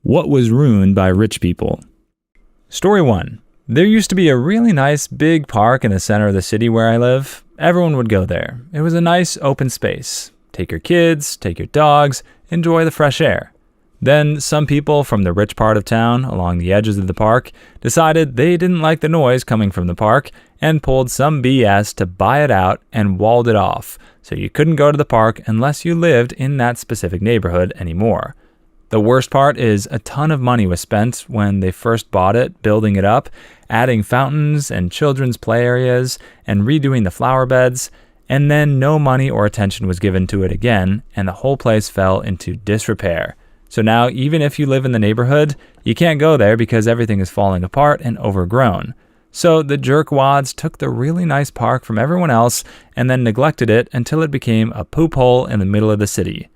What was ruined by rich people? Story 1. There used to be a really nice big park in the center of the city where I live. Everyone would go there. It was a nice open space. Take your kids, take your dogs, enjoy the fresh air. Then some people from the rich part of town along the edges of the park decided they didn't like the noise coming from the park and pulled some BS to buy it out and walled it off, so you couldn't go to the park unless you lived in that specific neighborhood anymore. The worst part is a ton of money was spent when they first bought it, building it up, adding fountains and children's play areas, and redoing the flower beds, and then no money or attention was given to it again, and the whole place fell into disrepair. So now, even if you live in the neighborhood, you can't go there because everything is falling apart and overgrown. So the jerkwads took the really nice park from everyone else and then neglected it until it became a poop hole in the middle of the city.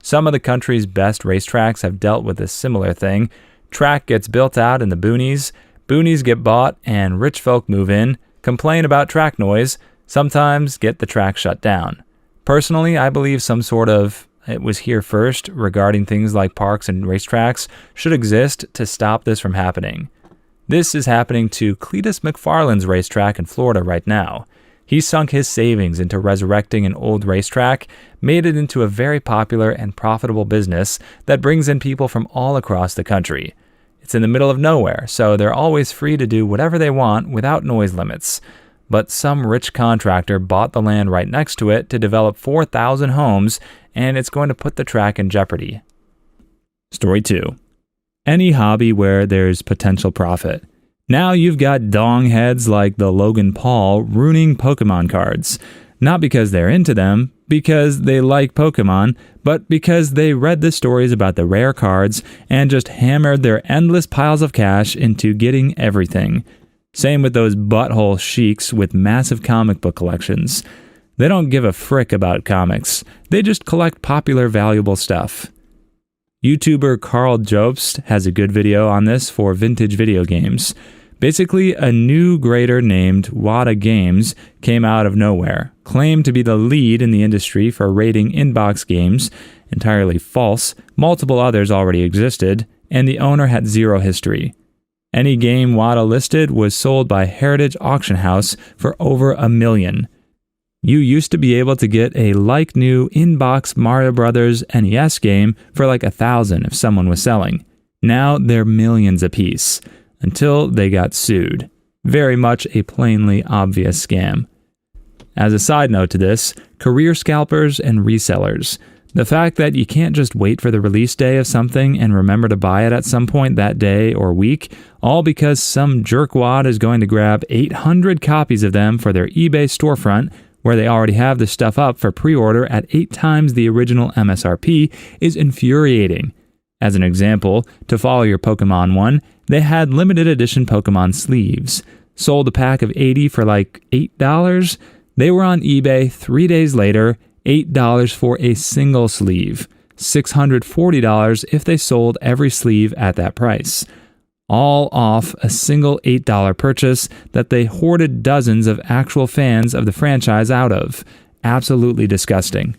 Some of the country's best racetracks have dealt with a similar thing. Track gets built out in the boonies, boonies get bought, and rich folk move in, complain about track noise, sometimes get the track shut down. Personally, I believe some sort of "it was here first" regarding things like parks and racetracks should exist to stop this from happening. This is happening to Cletus McFarland's racetrack in Florida right now. He sunk his savings into resurrecting an old racetrack, made it into a very popular and profitable business that brings in people from all across the country. It's in the middle of nowhere, so they're always free to do whatever they want without noise limits. But some rich contractor bought the land right next to it to develop 4,000 homes, and it's going to put the track in jeopardy. Story 2. Any hobby where there's potential profit. Now you've got dongheads like the Logan Paul ruining Pokemon cards. Not because they're into them, because they like Pokemon, but because they read the stories about the rare cards and just hammered their endless piles of cash into getting everything. Same with those butthole sheiks with massive comic book collections. They don't give a frick about comics. They just collect popular, valuable stuff. YouTuber Carl Jobst has a good video on this for vintage video games. Basically, a new grader named Wada Games came out of nowhere, claimed to be the lead in the industry for rating inbox games. Entirely false. Multiple others already existed, and the owner had zero history. Any game Wada listed was sold by Heritage Auction House for over $1 million. You used to be able to get a like-new inbox Mario Bros. NES game for like $1,000 if someone was selling. Now they're millions apiece, until they got sued. Very much a plainly obvious scam. As a side note to this, career scalpers and resellers. The fact that you can't just wait for the release day of something and remember to buy it at some point that day or week, all because some jerkwad is going to grab 800 copies of them for their eBay storefront, where they already have the stuff up for pre-order at 8 times the original MSRP, is infuriating. As an example, to follow your Pokemon one, they had limited edition Pokemon sleeves. Sold a pack of 80 for like $8. They were on eBay 3 days later, $8 for a single sleeve, $640 if they sold every sleeve at that price. All off a single $8 purchase that they hoarded dozens of actual fans of the franchise out of. Absolutely disgusting.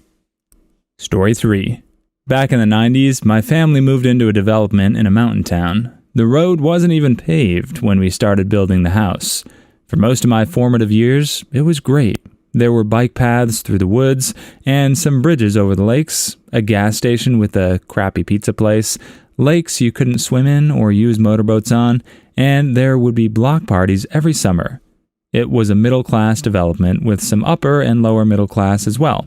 Story 3. Back in the 90s, my family moved into a development in a mountain town. The road wasn't even paved when we started building the house. For most of my formative years, it was great. There were bike paths through the woods and some bridges over the lakes, a gas station with a crappy pizza place, lakes you couldn't swim in or use motorboats on, and there would be block parties every summer. It was a middle-class development with some upper and lower middle class as well.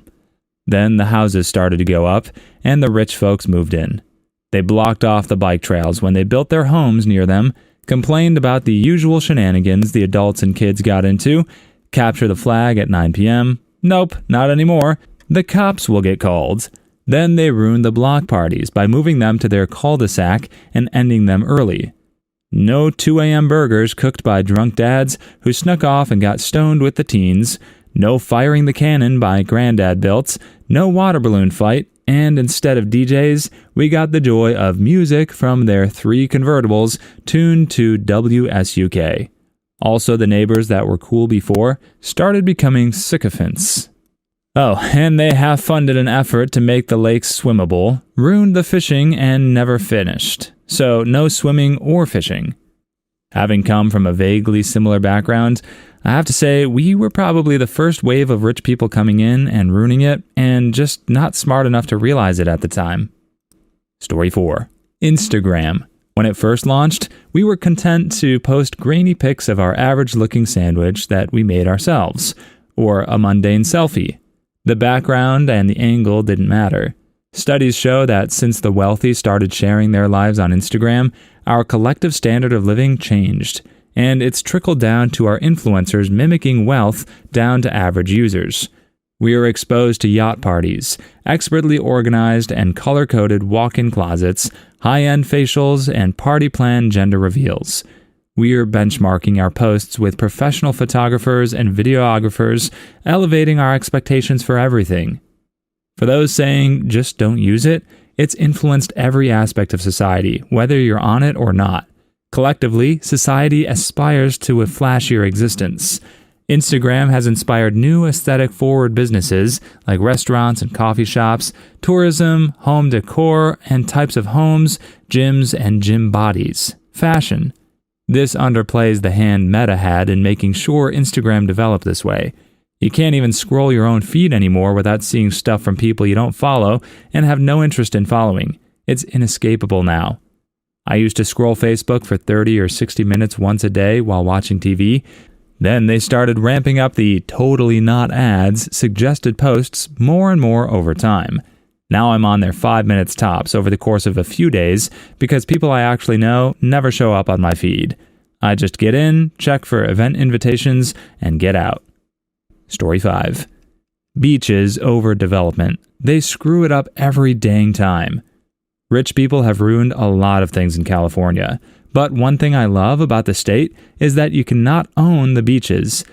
Then the houses started to go up, and the rich folks moved in. They blocked off the bike trails when they built their homes near them, complained about the usual shenanigans the adults and kids got into, capture the flag at 9 p.m. Nope, not anymore. The cops will get called. Then they ruined the block parties by moving them to their cul-de-sac and ending them early. No 2 a.m. burgers cooked by drunk dads who snuck off and got stoned with the teens. No firing the cannon by granddad built. No water balloon fight. And instead of DJs, we got the joy of music from their 3 convertibles tuned to WSUK. Also, the neighbors that were cool before started becoming sycophants. Oh, and they half-funded an effort to make the lakes swimmable, ruined the fishing, and never finished. So no swimming or fishing. Having come from a vaguely similar background, I have to say we were probably the first wave of rich people coming in and ruining it, and just not smart enough to realize it at the time. Story 4. Instagram. When it first launched, we were content to post grainy pics of our average-looking sandwich that we made ourselves, or a mundane selfie. The background and the angle didn't matter. Studies show that since the wealthy started sharing their lives on Instagram, our collective standard of living changed, and it's trickled down to our influencers mimicking wealth down to average users. We are exposed to yacht parties, expertly organized and color-coded walk-in closets, high-end facials, and party-plan gender reveals. We are benchmarking our posts with professional photographers and videographers, elevating our expectations for everything. For those saying, just don't use it, it's influenced every aspect of society, whether you're on it or not. Collectively, society aspires to a flashier existence. Instagram has inspired new aesthetic-forward businesses like restaurants and coffee shops, tourism, home decor, and types of homes, gyms, and gym bodies. Fashion. This underplays the hand Meta had in making sure Instagram developed this way. You can't even scroll your own feed anymore without seeing stuff from people you don't follow and have no interest in following. It's inescapable now. I used to scroll Facebook for 30 or 60 minutes once a day while watching TV. Then they started ramping up the totally not ads suggested posts more and more over time. Now I'm on there 5 minutes tops over the course of a few days because people I actually know never show up on my feed. I just get in, check for event invitations, and get out. Story 5. Beaches over development. They screw it up every dang time. Rich people have ruined a lot of things in California, but one thing I love about the state is that you cannot own the beaches.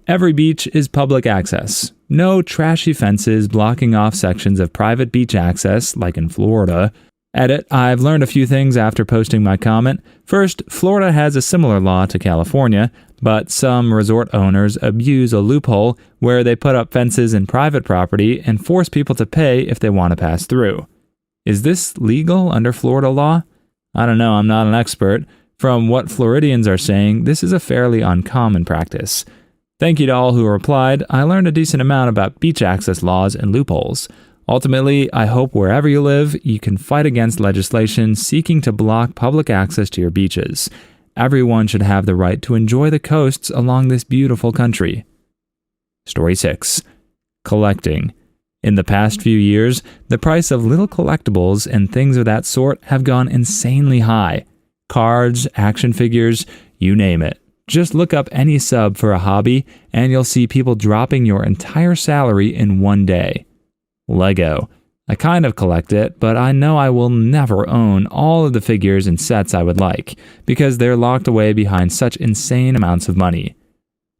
Every beach is public access. No trashy fences blocking off sections of private beach access like in Florida. Edit, I've learned a few things after posting my comment. First, Florida has a similar law to California, but some resort owners abuse a loophole where they put up fences in private property and force people to pay if they want to pass through. Is this legal under Florida law? I don't know, I'm not an expert. From what Floridians are saying, this is a fairly uncommon practice. Thank you to all who replied. I learned a decent amount about beach access laws and loopholes. Ultimately, I hope wherever you live, you can fight against legislation seeking to block public access to your beaches. Everyone should have the right to enjoy the coasts along this beautiful country. Story 6. Collecting. In the past few years, the price of little collectibles and things of that sort have gone insanely high. Cards, action figures, you name it. Just look up any sub for a hobby, and you'll see people dropping your entire salary in one day. Lego. I kind of collect it, but I know I will never own all of the figures and sets I would like, because they're locked away behind such insane amounts of money.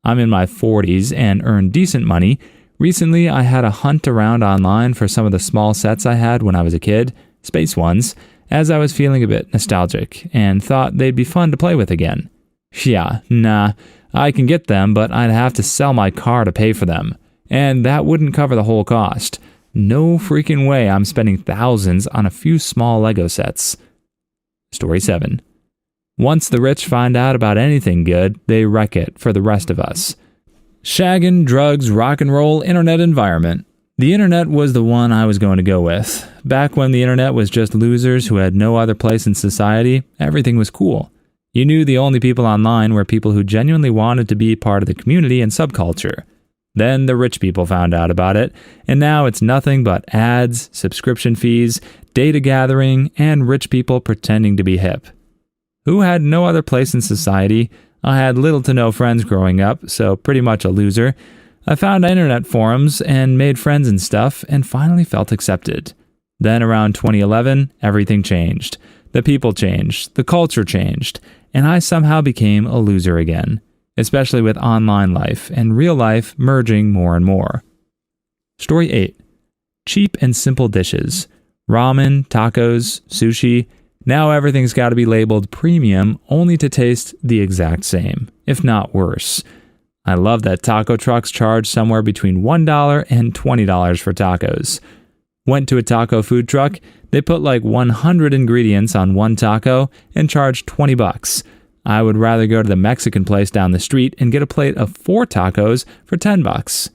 I'm in my 40s and earn decent money. Recently, I had a hunt around online for some of the small sets I had when I was a kid, space ones, as I was feeling a bit nostalgic, and thought they'd be fun to play with again. Yeah, nah, I can get them, but I'd have to sell my car to pay for them, and that wouldn't cover the whole cost. No freaking way I'm spending thousands on a few small Lego sets. Story 7. Once the rich find out about anything good, they wreck it for the rest of us. Shaggin', drugs, rock and roll, internet environment. The internet was the one I was going to go with. Back when the internet was just losers who had no other place in society, everything was cool. You knew the only people online were people who genuinely wanted to be part of the community and subculture. Then the rich people found out about it, and now it's nothing but ads, subscription fees, data gathering, and rich people pretending to be hip. Who had no other place in society? I had little to no friends growing up, so pretty much a loser. I found internet forums and made friends and stuff, and finally felt accepted. Then around 2011, everything changed. The people changed, the culture changed, and I somehow became a loser again, especially with online life and real life merging more and more. Story 8. Cheap and simple dishes. Ramen, tacos, sushi. Now everything's got to be labeled premium only to taste the exact same, if not worse. I love that taco trucks charge somewhere between $1 and $20 for tacos. Went to a taco food truck, they put like 100 ingredients on one taco and charged $20. I would rather go to the Mexican place down the street and get a plate of 4 tacos for $10.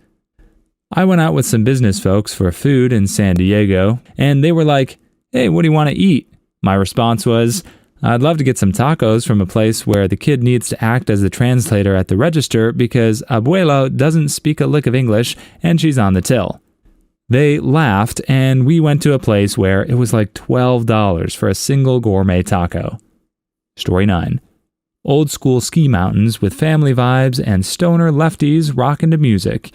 I went out with some business folks for food in San Diego, and they were like, "Hey, what do you want to eat?" My response was, "I'd love to get some tacos from a place where the kid needs to act as the translator at the register because Abuelo doesn't speak a lick of English and she's on the till." They laughed, and we went to a place where it was like $12 for a single gourmet taco. Story 9. Old school ski mountains with family vibes and stoner lefties rockin' to music.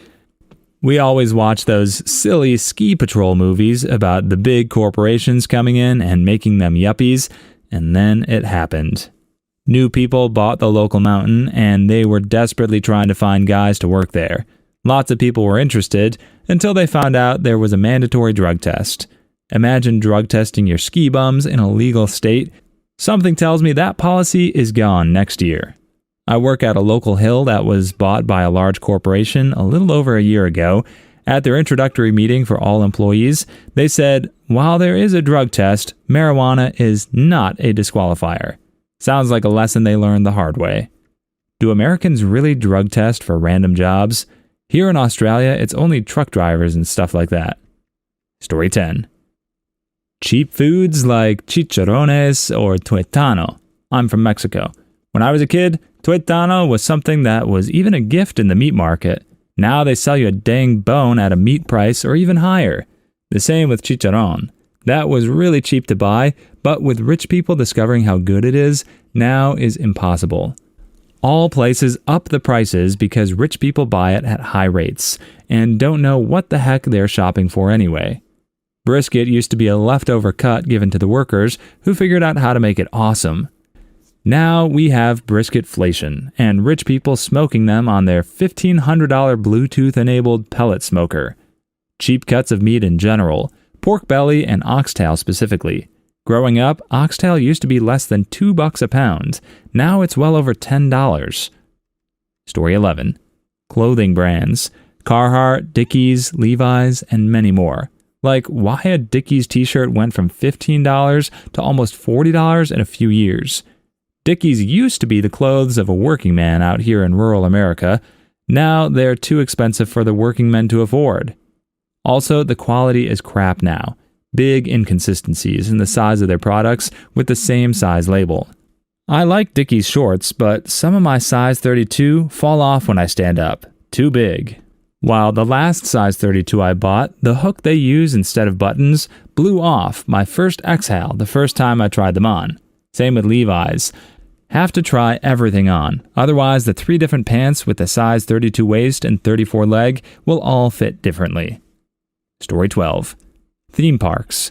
We always watch those silly ski patrol movies about the big corporations coming in and making them yuppies, and then it happened. New people bought the local mountain, and they were desperately trying to find guys to work there. Lots of people were interested until they found out there was a mandatory drug test. Imagine drug testing your ski bums in a legal state. Something tells me that policy is gone next year. I work at a local hill that was bought by a large corporation a little over a year ago. At their introductory meeting for all employees, they said, while there is a drug test, marijuana is not a disqualifier. Sounds like a lesson they learned the hard way. Do Americans really drug test for random jobs? Here in Australia, it's only truck drivers and stuff like that. Story 10. Cheap foods like chicharrones or tuétano. I'm from Mexico. When I was a kid, tuétano was something that was even a gift in the meat market. Now they sell you a dang bone at a meat price or even higher. The same with chicharrón. That was really cheap to buy, but with rich people discovering how good it is, now is impossible. All places up the prices because rich people buy it at high rates and don't know what the heck they're shopping for anyway. Brisket used to be a leftover cut given to the workers who figured out how to make it awesome. Now we have brisketflation and rich people smoking them on their $1,500 Bluetooth-enabled pellet smoker. Cheap cuts of meat in general, pork belly and oxtail specifically. Growing up, oxtail used to be less than $2 a pound. Now it's well over $10. Story 11. Clothing brands. Carhartt, Dickies, Levi's, and many more. Like why a Dickies t-shirt went from $15 to almost $40 in a few years. Dickies used to be the clothes of a working man out here in rural America. Now they're too expensive for the working men to afford. Also, the quality is crap now. Big inconsistencies in the size of their products with the same size label. I like Dickies shorts, but some of my size 32 fall off when I stand up. Too big. While the last size 32 I bought, the hook they use instead of buttons blew off my first exhale the first time I tried them on. Same with Levi's. Have to try everything on, otherwise the 3 different pants with the size 32 waist and 34 leg will all fit differently. Story 12. Theme parks.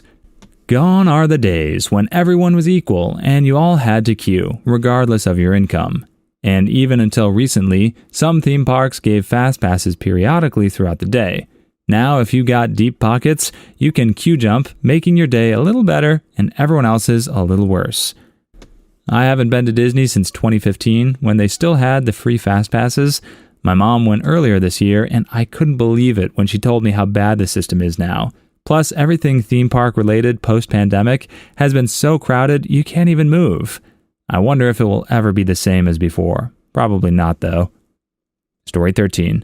Gone are the days when everyone was equal and you all had to queue, regardless of your income. And even until recently, some theme parks gave fast passes periodically throughout the day. Now, if you got deep pockets, you can queue jump, making your day a little better and everyone else's a little worse. I haven't been to Disney since 2015, when they still had the free fast passes. My mom went earlier this year, and I couldn't believe it when she told me how bad the system is now. Plus, everything theme park related post-pandemic has been so crowded you can't even move. I wonder if it will ever be the same as before. Probably not, though. Story 13.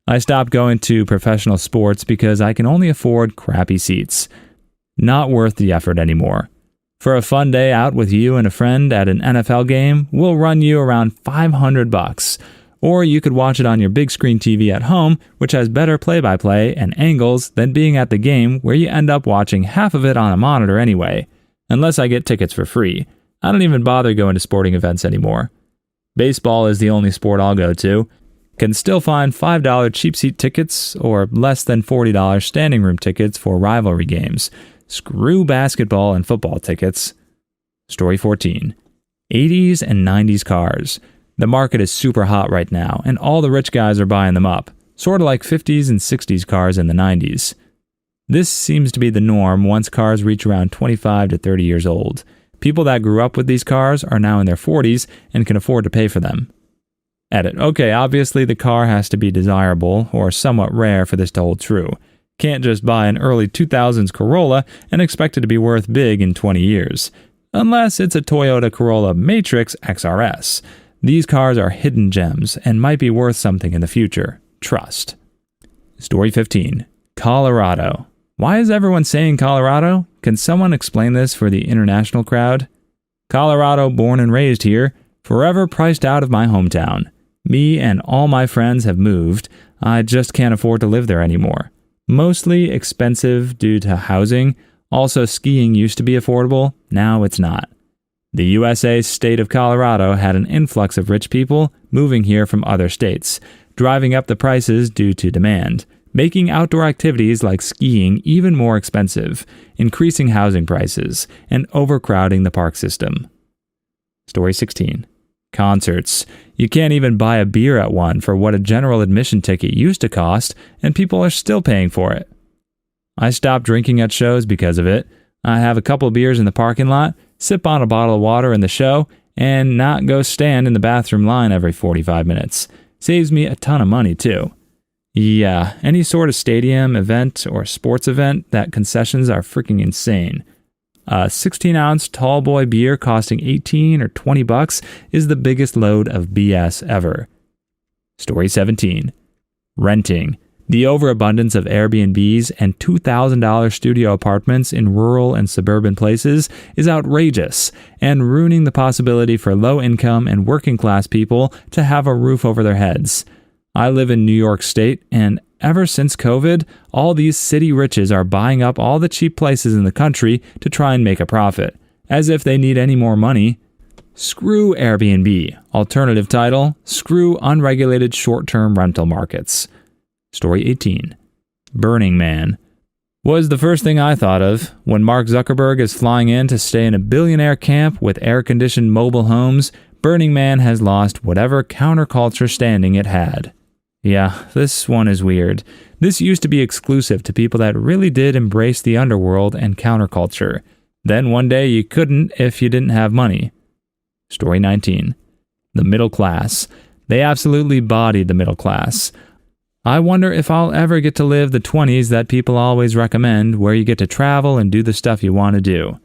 I stopped going to professional sports because I can only afford crappy seats. Not worth the effort anymore. For a fun day out with you and a friend at an NFL game, we'll run you around $500. Or you could watch it on your big screen TV at home, which has better play-by-play and angles than being at the game where you end up watching half of it on a monitor anyway. Unless I get tickets for free. I don't even bother going to sporting events anymore. Baseball is the only sport I'll go to. Can still find $5 cheap seat tickets or less than $40 standing room tickets for rivalry games. Screw basketball and football tickets. Story 14. 80s and 90s cars. The market is super hot right now, and all the rich guys are buying them up, sort of like 50s and 60s cars in the 90s. This seems to be the norm once cars reach around 25 to 30 years old. People that grew up with these cars are now in their 40s and can afford to pay for them. Edit. Okay, obviously the car has to be desirable or somewhat rare for this to hold true. Can't just buy an early 2000s Corolla and expect it to be worth big in 20 years. Unless it's a Toyota Corolla Matrix XRS. These cars are hidden gems and might be worth something in the future. Trust. Story 15. Colorado. Why is everyone saying Colorado? Can someone explain this for the international crowd? Colorado, born and raised here, forever priced out of my hometown. Me and all my friends have moved. I just can't afford to live there anymore. Mostly expensive due to housing. Also, skiing used to be affordable. Now it's not. The USA state of Colorado had an influx of rich people moving here from other states, driving up the prices due to demand, making outdoor activities like skiing even more expensive, increasing housing prices, and overcrowding the park system. Story 16. Concerts. You can't even buy a beer at one for what a general admission ticket used to cost, and people are still paying for it. I stopped drinking at shows because of it. I have a couple of beers in the parking lot, sip on a bottle of water in the show, and not go stand in the bathroom line every 45 minutes. Saves me a ton of money, too. Yeah, any sort of stadium, event, or sports event, that concessions are freaking insane. A 16-ounce tall boy beer costing $18 or $20 is the biggest load of BS ever. Story 17. Renting. The overabundance of Airbnbs and $2,000 studio apartments in rural and suburban places is outrageous and ruining the possibility for low-income and working-class people to have a roof over their heads. I live in New York State, and ever since COVID, all these city riches are buying up all the cheap places in the country to try and make a profit, as if they need any more money. Screw Airbnb. Alternative title, screw unregulated short-term rental markets. Story 18. Burning Man. Was the first thing I thought of when Mark Zuckerberg is flying in to stay in a billionaire camp with air-conditioned mobile homes. Burning Man has lost whatever counterculture standing it had. Yeah, this one is weird. This used to be exclusive to people that really did embrace the underworld and counterculture. Then one day you couldn't if you didn't have money. Story 19. The middle class. They absolutely bodied the middle class. I wonder if I'll ever get to live the 20s that people always recommend, where you get to travel and do the stuff you want to do.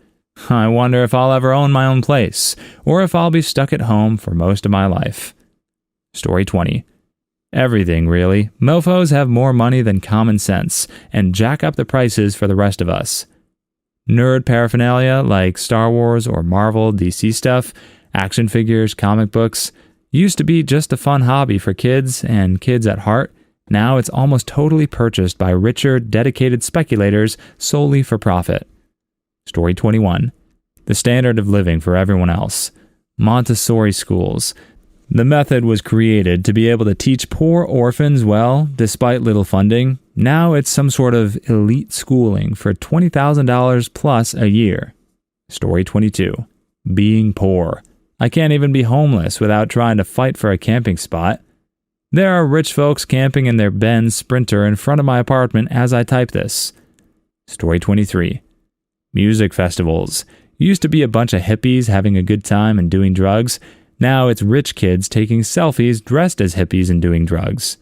I wonder if I'll ever own my own place, or if I'll be stuck at home for most of my life. Story 20. Everything, really. Mofos have more money than common sense, and jack up the prices for the rest of us. Nerd paraphernalia like Star Wars or Marvel, DC stuff, action figures, comic books, used to be just a fun hobby for kids and kids at heart. Now it's almost totally purchased by richer, dedicated speculators solely for profit. Story 21. The standard of living for everyone else. Montessori schools. The method was created to be able to teach poor orphans well, despite little funding. Now it's some sort of elite schooling for $20,000 plus a year. Story 22. Being poor. I can't even be homeless without trying to fight for a camping spot. There are rich folks camping in their Benz Sprinter in front of my apartment as I type this. Story 23. Music festivals. Used to be a bunch of hippies having a good time and doing drugs. Now it's rich kids taking selfies dressed as hippies and doing drugs.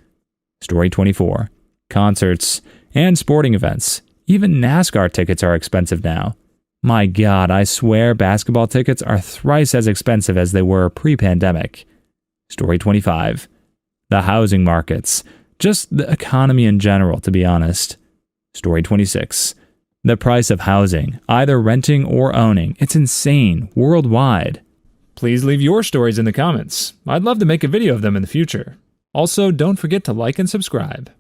Story 24. Concerts and sporting events. Even NASCAR tickets are expensive now. My God, I swear basketball tickets are thrice as expensive as they were pre-pandemic. Story 25. The housing markets. Just the economy in general, to be honest. Story 26. The price of housing, either renting or owning. It's insane, worldwide. Please leave your stories in the comments. I'd love to make a video of them in the future. Also, don't forget to like and subscribe.